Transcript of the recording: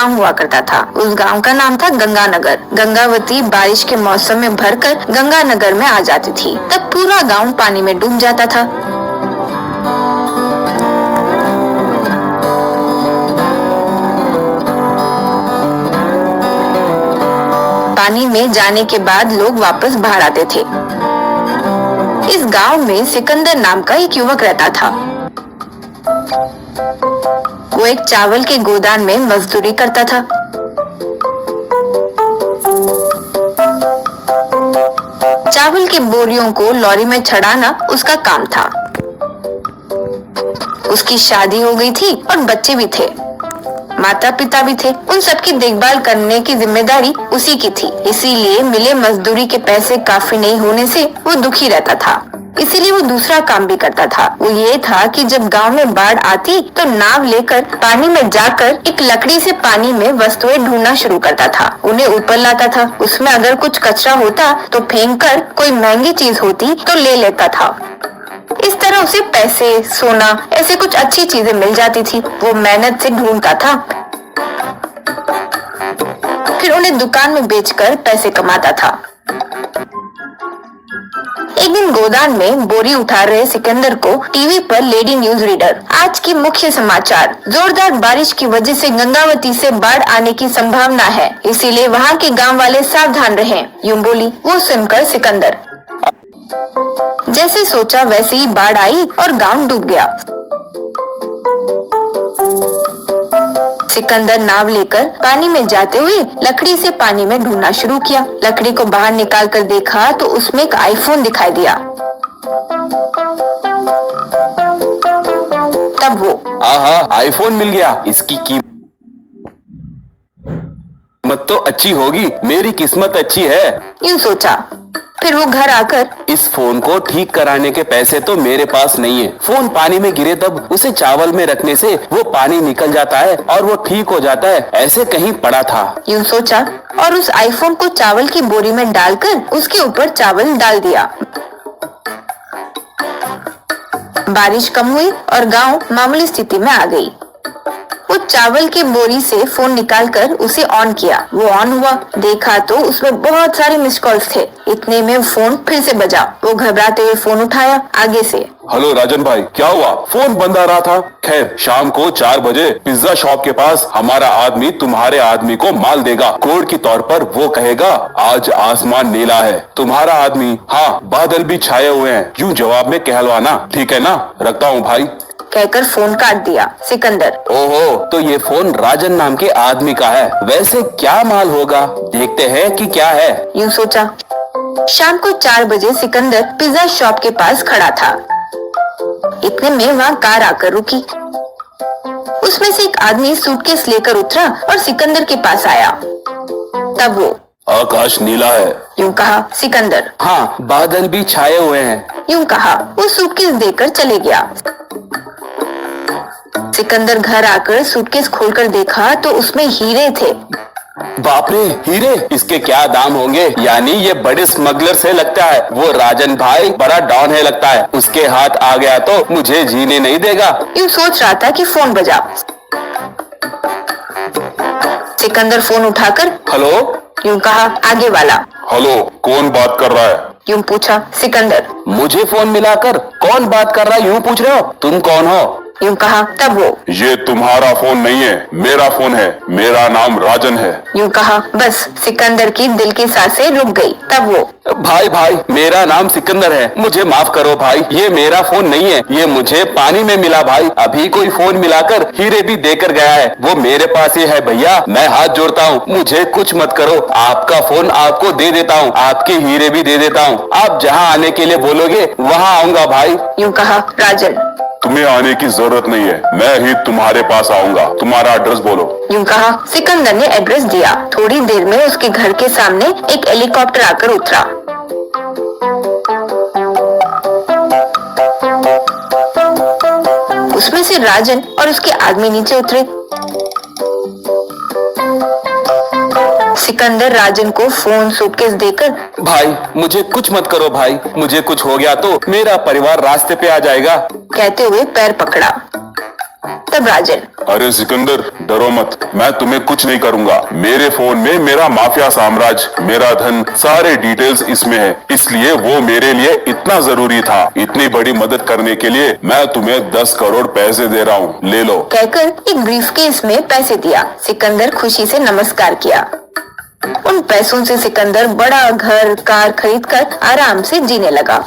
गांव हुआ करता था। उस गांव का नाम था गंगानगर। गंगावती बारिश के मौसम में भरकर गंगानगर में आ जाती थी। तब पूरा गांव पानी में डूब जाता था। पानी में जाने के बाद लोग वापस बाहर आते थे। इस गांव में सिकंदर नाम का एक युवक रहता था। वो एक चावल के गोदाम में मजदूरी करता था। चावल की बोरियों को लॉरी में चढ़ाना उसका काम था। उसकी शादी हो गई थी और बच्चे भी थे। माता पिता भी थे। उन सबकी देखभाल करने की जिम्मेदारी उसी की थी। इसीलिए मिले मजदूरी के पैसे काफी नहीं होने से वो दुखी रहता था। इसीलिए वो दूसरा काम भी करता था। वो ये था कि जब गांव में बाढ़ आती तो नाव लेकर पानी में जाकर एक लकड़ी से पानी में वस्तुएं ढूंढना शुरू करता था। उन्हें ऊपर लाता था। उसमें अगर कुछ कचरा होता तो फेंक कर, कोई महंगी चीज होती तो ले लेता था। इस तरह उसे पैसे, सोना, ऐसे कुछ अच्छी चीजें मिल जाती थी। वो मेहनत से ढूंढता था, फिर उन्हें दुकान में बेचकर पैसे कमाता था। एक दिन गोदाम में बोरी उठा रहे सिकंदर को टीवी पर लेडी न्यूज रीडर आज की मुख्य समाचार, जोरदार बारिश की वजह से गंगावती से बाढ़ आने की संभावना है, इसीलिए वहाँ के गांव वाले सावधान रहें, यूं बोली। वो सुनकर सिकंदर जैसे सोचा वैसे ही बाढ़ आई और गांव डूब गया। सिकंदर नाव लेकर पानी में जाते हुए लकड़ी से पानी में ढूंढना शुरू किया। लकड़ी को बाहर निकाल कर देखा तो उसमें एक आईफोन दिखाई दिया। तब वो आईफोन मिल गया। इसकी कीमत तो अच्छी होगी। मेरी किस्मत अच्छी है, यूं सोचा। फिर वो घर आकर इस फोन को ठीक कराने के पैसे तो मेरे पास नहीं है। फोन पानी में गिरे तब उसे चावल में रखने से वो पानी निकल जाता है और वो ठीक हो जाता है, ऐसे कहीं पड़ा था, यूं सोचा और उस आईफोन को चावल की बोरी में डालकर उसके ऊपर चावल डाल दिया। बारिश कम हुई और गांव मामूली स्थिति में आ गई। वो चावल की बोरी से फोन निकालकर उसे ऑन किया। वो ऑन हुआ, देखा तो उसमें बहुत सारे मिस कॉल्स थे। इतने में फोन फिर से बजा। वो घबराते हुए फोन उठाया आगे से। हेलो राजन भाई, क्या हुआ? फोन बंद आ रहा था। खैर, शाम को 4 बजे पिज्जा शॉप के पास हमारा आदमी तुम्हारे आदमी को माल देगा। कोड के तौर पर वो कहेगा आज आसमान नीला है, तुम्हारा आदमी हाँ बादल भी छाए हुए हैं, यूं जवाब में कहलवाना। ठीक है ना? रखता हूँ भाई, कहकर फोन काट दिया। सिकंदर ओहो, तो ये फोन राजन नाम के आदमी का है। वैसे क्या माल होगा, देखते हैं कि क्या है, यूं सोचा। शाम को 4 बजे सिकंदर पिज्जा शॉप के पास खड़ा था। इतने में वहाँ कार आकर रुकी। उसमें से एक आदमी सूटकेस लेकर उतरा और सिकंदर के पास आया। तब वो आकाश नीला है, यूं कहा। सिकंदर हाँ बादल भी छाए हुए हैं, यूं कहा। वो सूटकेस देकर चले गया। सिकंदर घर आकर सूटकेस खोलकर देखा तो उसमें हीरे थे। बाप रे, हीरे! इसके क्या दाम होंगे? यानी ये बड़े स्मगलर से लगता है। वो राजन भाई बड़ा डॉन है लगता है। उसके हाथ आ गया तो मुझे जीने नहीं देगा। यूं सोच रहा था कि फोन बजा। सिकंदर फोन उठाकर हेलो, यूं कहा। आगे वाला हेलो, कौन बात कर रहा है? यूं पूछा। सिकंदर मुझे फोन मिलाकर कौन बात कर रहा है यूं पूछ रहे हो? तुम कौन हो? यूं कहा। तब वो ये तुम्हारा फोन नहीं है, मेरा फोन है। मेरा नाम राजन है, यूं कहा। बस सिकंदर की दिल की सांसें रुक गई। तब वो भाई मेरा नाम सिकंदर है, मुझे माफ करो भाई, ये मेरा फोन नहीं है, ये मुझे पानी में मिला भाई। अभी कोई फोन मिलाकर हीरे भी देकर गया है, वो मेरे पास ही है भैया। मैं हाथ जोड़ता हूँ, मुझे कुछ मत करो। आपका फोन आपको दे देता हूँ, आपके हीरे भी दे देता हूँ। आप जहाँ आने के लिए बोलोगे वहाँ आऊंगा भाई, यूं कहा। राजन तुम्हें आने की जरूरत नहीं है, मैं ही तुम्हारे पास आऊंगा। तुम्हारा एड्रेस बोलो, यूं कहा। सिकंदर ने एड्रेस दिया। थोड़ी देर में उसके घर के सामने एक हेलीकॉप्टर आकर उतरा। उसमें से राजन और उसके आदमी नीचे उतरे। सिकंदर राजन को फोन सूटकेस देकर भाई मुझे कुछ मत करो भाई, मुझे कुछ हो गया तो मेरा परिवार रास्ते पे आ जाएगा, कहते हुए पैर पकड़ा। तब राजन अरे सिकंदर, डरो मत, मैं तुम्हें कुछ नहीं करूंगा। मेरे फोन में मेरा माफिया साम्राज्य, मेरा धन, सारे डिटेल्स इसमें है, इसलिए वो मेरे लिए इतना जरूरी था। इतनी बड़ी मदद करने के लिए मैं तुम्हें 10 करोड़ पैसे दे रहा हूँ, ले लो। कहकर एक ब्रीफकेस में पैसे दिया। सिकंदर खुशी से नमस्कार किया। उन पैसों से सिकंदर बड़ा घर कार खरीदकर आराम से जीने लगा।